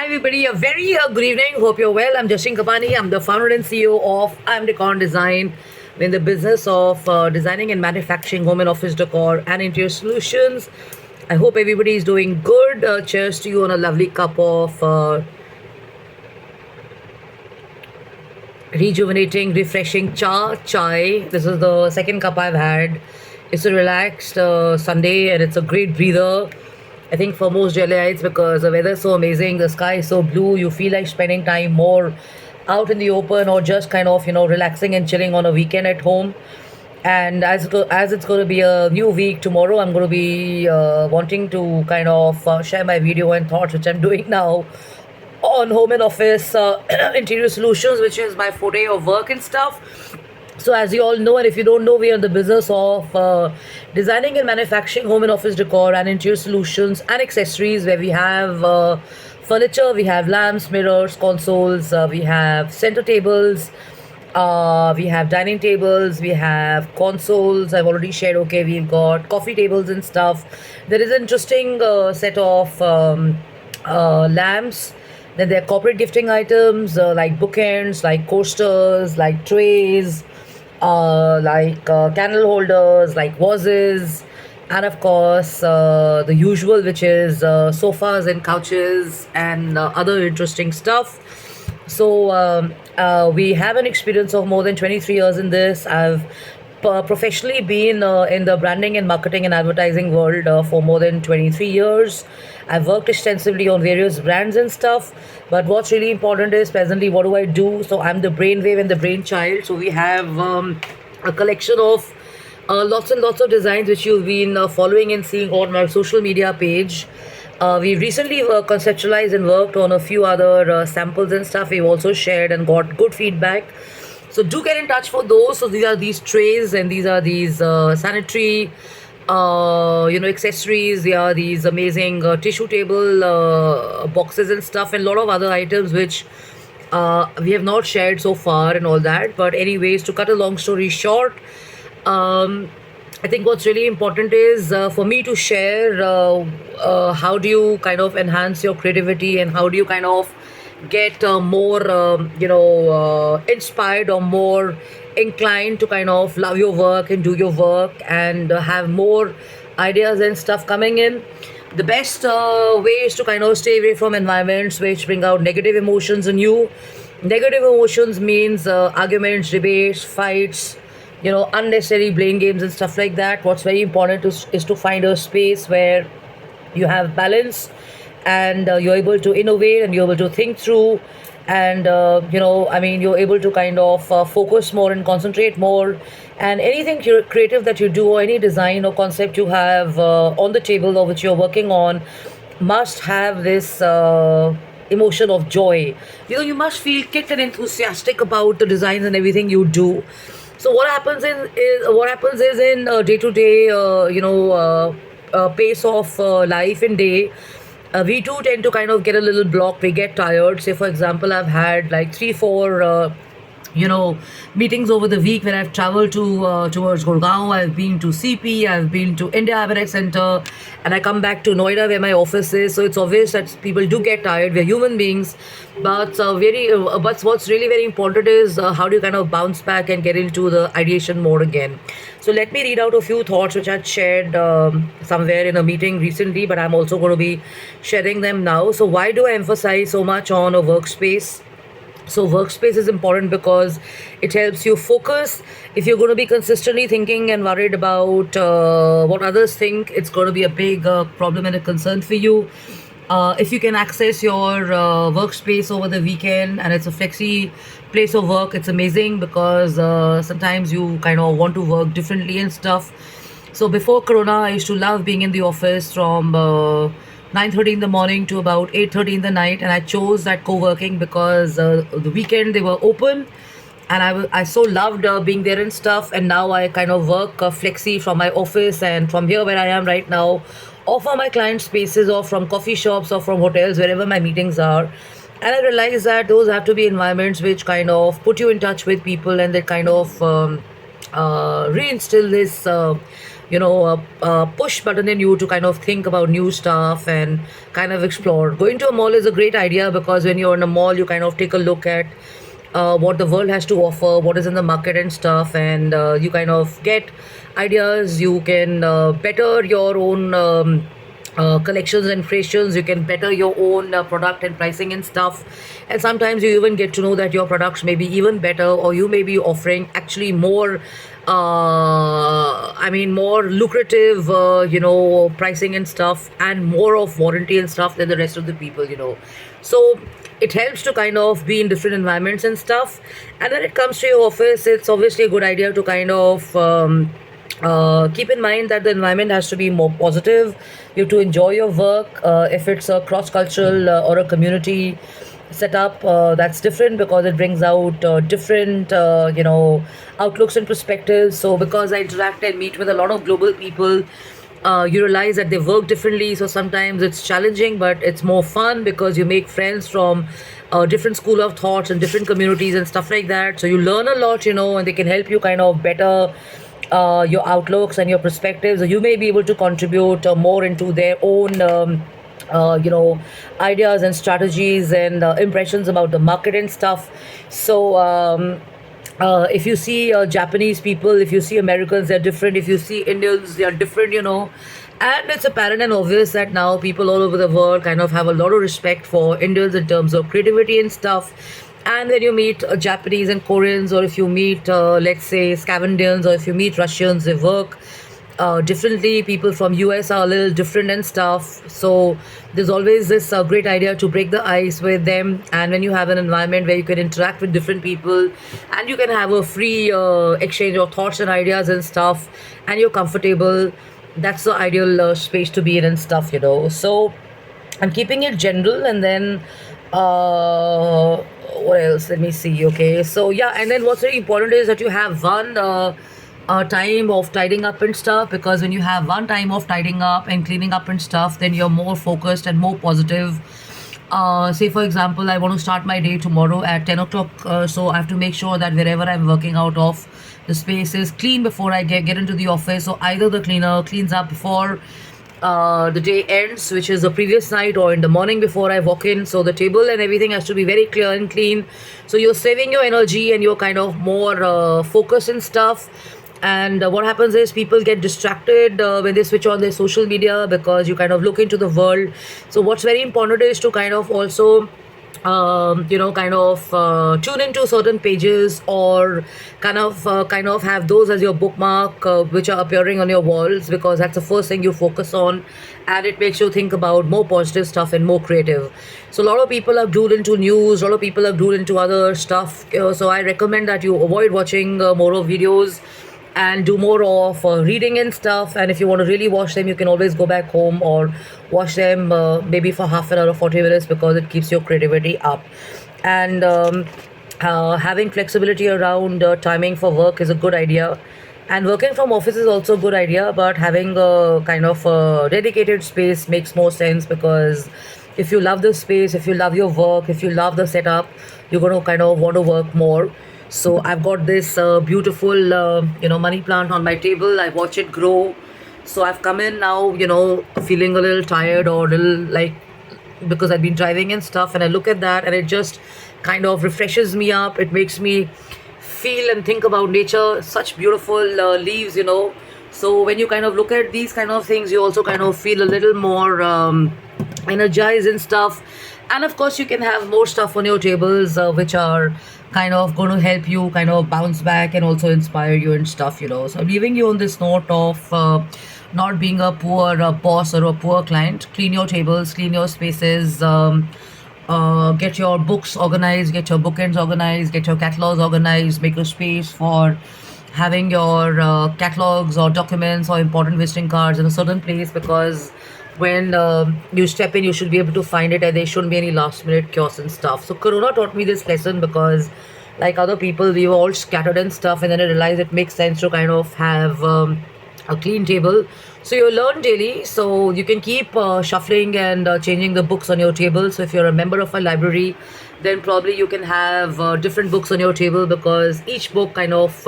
Hi everybody, a very good evening. Hope you're well. I'm Jashin Kapani. I'm the founder and CEO of I'm Decor Design. We're in the business of designing and manufacturing home and office decor and interior solutions. I hope everybody is doing good. Cheers to you on a lovely cup of rejuvenating, refreshing chai. This is the second cup I've had. It's a relaxed Sunday and it's a great breather. I think for most Delhiites, because the weather is so amazing, the sky is so blue, you feel like spending time more out in the open or just kind of relaxing and chilling on a weekend at home. And as it's going to be a new week tomorrow, I'm going to be wanting to kind of share my video and thoughts, which I'm doing now on home and office interior solutions, which is my forte of work and stuff. So, as you all know, and if you don't know, we are in the business of designing and manufacturing home and office decor and interior solutions and accessories, where we have furniture, we have lamps, mirrors, consoles, we have center tables, we have dining tables, we have consoles. I've already shared, okay, we've got coffee tables and stuff. There is an interesting set of lamps. Then there are corporate gifting items like bookends, like coasters, like trays, candle holders, like vases, and of course the usual, which is sofas and couches and other interesting stuff. So we have an experience of more than 23 years in this. I've professionally been in the branding and marketing and advertising world for more than 23 years. I've worked extensively on various brands and stuff. But what's really important is presently what do I do? So I'm the brainwave and the brainchild. So we have a collection of lots and lots of designs which you've been following and seeing on my social media page. We've recently conceptualized and worked on a few other samples and stuff. We've also shared and got good feedback. So do get in touch for those. So these are these trays and these are these sanitary, accessories. There are these amazing tissue table boxes and stuff, and a lot of other items which we have not shared so far and all that. But anyways, to cut a long story short, I think what's really important is for me to share how do you kind of enhance your creativity and how do you kind of get more, inspired or more inclined to kind of love your work and do your work and have more ideas and stuff coming in. The best way is to kind of stay away from environments which bring out negative emotions in you. Negative emotions means arguments, debates, fights, unnecessary blame games and stuff like that. What's very important is to find a space where you have balance and you're able to innovate and you're able to think through and you're able to kind of focus more and concentrate more, and anything creative that you do or any design or concept you have on the table or which you're working on must have this emotion of joy. You must feel kicked and enthusiastic about the designs and everything you do. So what happens is in day to day pace of life in day, we do tend to kind of get a little blocked. We get tired. Say, for example, I've had like three, four, meetings over the week when I've traveled to towards Gurgaon. I've been to CP. I've been to India Avirex Center, and I come back to Noida where my office is. So it's obvious that people do get tired. We're human beings, but what's really very important is how do you kind of bounce back and get into the ideation mode again. So let me read out a few thoughts which I shared somewhere in a meeting recently, but I'm also going to be sharing them now. So why do I emphasize so much on a workspace? So workspace is important because it helps you focus. If you're going to be consistently thinking and worried about what others think, it's going to be a big problem and a concern for you. If you can access your workspace over the weekend and it's a flexi place of work, it's amazing because sometimes you kind of want to work differently and stuff. So before Corona, I used to love being in the office from 9:30 in the morning to about 8:30 in the night, and I chose that co-working because the weekend they were open, and I so loved being there and stuff. And now I kind of work flexi from my office and from here where I am right now, or from my client spaces, or from coffee shops, or from hotels, wherever my meetings are. And I realize that those have to be environments which kind of put you in touch with people and they kind of reinstill this push button in you to kind of think about new stuff and kind of explore. Going to a mall is a great idea because when you're in a mall, you kind of take a look at what the world has to offer, what is in the market and stuff, and you kind of get ideas. You can better your own collections and creations. You can better your own product and pricing and stuff. And sometimes you even get to know that your products may be even better, or you may be offering actually more. More lucrative, pricing and stuff, and more of warranty and stuff than the rest of the people. So it helps to kind of be in different environments and stuff. And when it comes to your office, it's obviously a good idea to kind of keep in mind that the environment has to be more positive. You have to enjoy your work. If it's a cross cultural or a community setup, that's different because it brings out different outlooks and perspectives. So because I interact and meet with a lot of global people, you realize that they work differently. So sometimes it's challenging, but it's more fun because you make friends from different school of thoughts and different communities and stuff like that. So you learn a lot, and they can help you kind of better your outlooks and your perspectives. So you may be able to contribute more into their own ideas and strategies and impressions about the market and stuff. So if you see Japanese people, if you see Americans, they're different. If you see Indians, they are different. And it's apparent and obvious that now people all over the world kind of have a lot of respect for Indians in terms of creativity and stuff. And when you meet Japanese and Koreans, or if you meet, let's say, Scandinavians, or if you meet Russians, they work differently. People from US are a little different and stuff. So there's always this great idea to break the ice with them. And when you have an environment where you can interact with different people and you can have a free exchange of thoughts and ideas and stuff, and you're comfortable, that's the ideal space to be in and stuff. So I'm keeping it general, and then what else? Let me see. Okay, so yeah, and then what's very important is that you have one time of tidying up and stuff, because when you have one time of tidying up and cleaning up and stuff, then you're more focused and more positive. Say for example, I want to start my day tomorrow at 10 o'clock, so I have to make sure that wherever I'm working out of, the space is clean before I get into the office. So either the cleaner cleans up before the day ends, which is the previous night, or in the morning before I walk in. So the table and everything has to be very clear and clean. So you're saving your energy and you're kind of more focused and stuff. And what happens is people get distracted when they switch on their social media, because you kind of look into the world. So what's very important is to kind of also tune into certain pages, or kind of have those as your bookmark, which are appearing on your walls, because that's the first thing you focus on, and it makes you think about more positive stuff and more creative. So a lot of people are glued into news, a lot of people are glued into other stuff. So I recommend that you avoid watching more of videos and do more of reading and stuff. And if you want to really watch them, you can always go back home or watch them maybe for half an hour or 40 minutes, because it keeps your creativity up. And having flexibility around timing for work is a good idea. And working from office is also a good idea, but having a kind of a dedicated space makes more sense, because if you love the space, if you love your work, if you love the setup, you're going to kind of want to work more. So I've got this beautiful, money plant on my table. I watch it grow. So I've come in now, feeling a little tired, or a little like, because I've been driving and stuff, and I look at that and it just kind of refreshes me up. It makes me feel and think about nature. Such beautiful leaves. So when you kind of look at these kind of things, you also kind of feel a little more energized and stuff. And of course, you can have more stuff on your tables, which are kind of going to help you kind of bounce back and also inspire you and stuff. So I'm leaving you on this note of not being a poor boss or a poor client. Clean your tables, clean your spaces, get your books organized, get your bookends organized, get your catalogs organized, make a space for having your catalogs or documents or important visiting cards in a certain place, because when you step in, you should be able to find it, and there shouldn't be any last minute chaos and stuff. So Corona taught me this lesson, because like other people, we were all scattered and stuff, and then I realized it makes sense to kind of have a clean table. So you learn daily, so you can keep shuffling and changing the books on your table. So if you're a member of a library, then probably you can have different books on your table, because each book kind of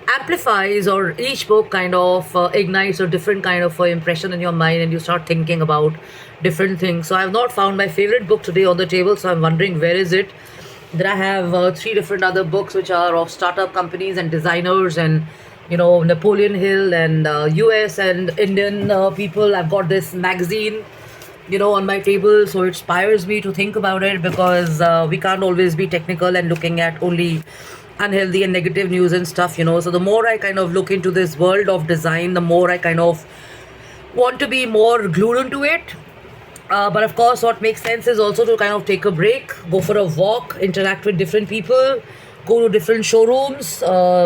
amplifies, or each book kind of ignites a different kind of impression in your mind, and you start thinking about different things. So I've not found my favorite book today on the table, so I'm wondering where is it. Then I have three different other books which are of startup companies and designers, and Napoleon Hill and US and Indian people. I've got this magazine on my table, so it inspires me to think about it, because we can't always be technical and looking at only unhealthy and negative news and stuff. So the more I kind of look into this world of design, the more I kind of want to be more glued into it. But of course, what makes sense is also to kind of take a break, go for a walk, interact with different people, go to different showrooms,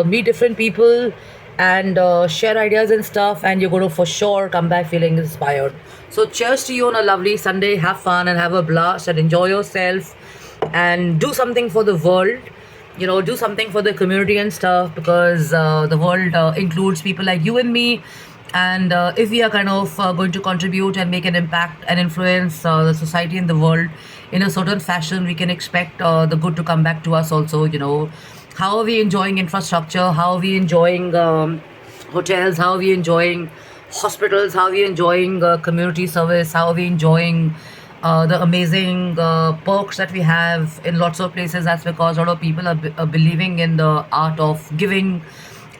meet different people, and share ideas and stuff. And you're going to for sure come back feeling inspired. So, cheers to you on a lovely Sunday. Have fun and have a blast and enjoy yourself and do something for the world. Do something for the community and stuff, because the world includes people like you and me. And if we are kind of going to contribute and make an impact and influence the society and the world in a certain fashion, we can expect the good to come back to us also. How are we enjoying infrastructure? How are we enjoying hotels? How are we enjoying hospitals? How are we enjoying community service? How are we enjoying the amazing perks that we have in lots of places? That's because a lot of people are believing in the art of giving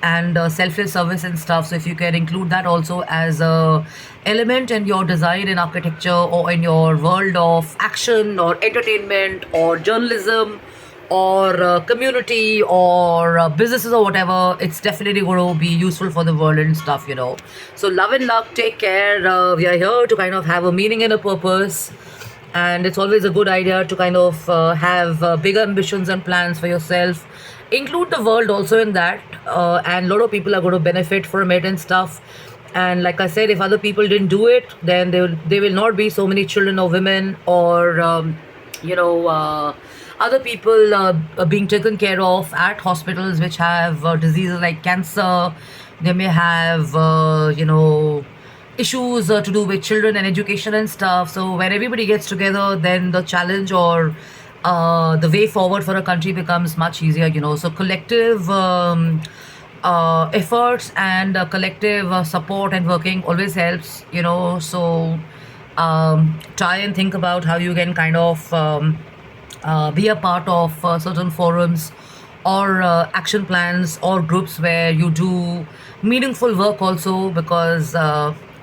and selfless service and stuff. So if you can include that also as a element in your design and architecture, or in your world of action or entertainment or journalism or community or businesses or whatever, it's definitely going to be useful for the world and stuff. So love and luck, take care. We are here to kind of have a meaning and a purpose, and it's always a good idea to kind of have bigger ambitions and plans for yourself. Include the world also in that, and a lot of people are going to benefit from it and stuff. And like I said, if other people didn't do it, then there will not be so many children or women or other people being taken care of at hospitals which have diseases like cancer. They may have issues to do with children and education and stuff. So when everybody gets together, then the challenge or the way forward for a country becomes much easier. So collective efforts and collective support and working always helps. So try and think about how you can kind of be a part of certain forums or action plans or groups where you do meaningful work also, because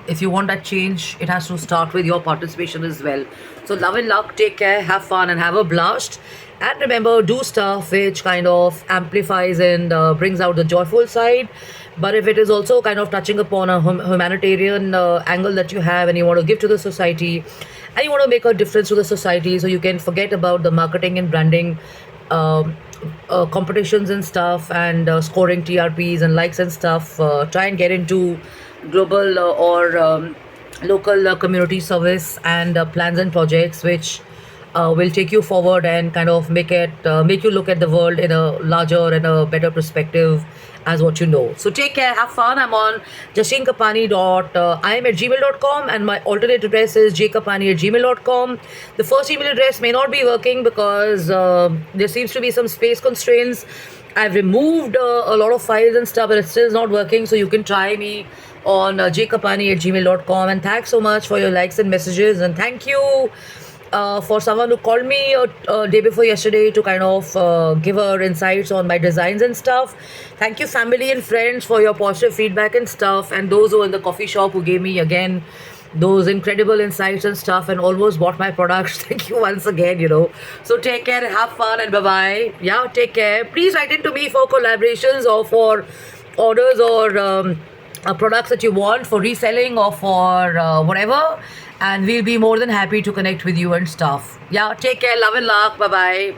if you want that change, it has to start with your participation as well. So love and luck, take care, have fun and have a blast. And remember, do stuff which kind of amplifies and brings out the joyful side. But if it is also kind of touching upon a humanitarian angle that you have, and you want to give to the society, and you want to make a difference to the society, so you can forget about the marketing and branding competitions and stuff, and scoring TRPs and likes and stuff. Try and get into global or local community service and plans and projects which will take you forward and kind of make you look at the world in a larger and a better perspective as what you know. So take care, have fun. I'm on jashinkapani.im@gmail.com, and my alternate address is jkapani@gmail.com. The first email address may not be working because there seems to be some space constraints. I've removed a lot of files and stuff, but it still is not working. So you can try me on jkapani@gmail.com. And thanks so much for your likes and messages. And thank you for someone who called me a day before yesterday to kind of give her insights on my designs and stuff. Thank you, family and friends, for your positive feedback and stuff. And those who are in the coffee shop who gave me again those incredible insights and stuff and almost bought my products. Thank you once again. So take care, have fun, and bye-bye. Yeah, take care. Please write in to me for collaborations or for orders or products that you want for reselling or for whatever. And we'll be more than happy to connect with you and stuff. Yeah, take care, love and luck. Bye-bye.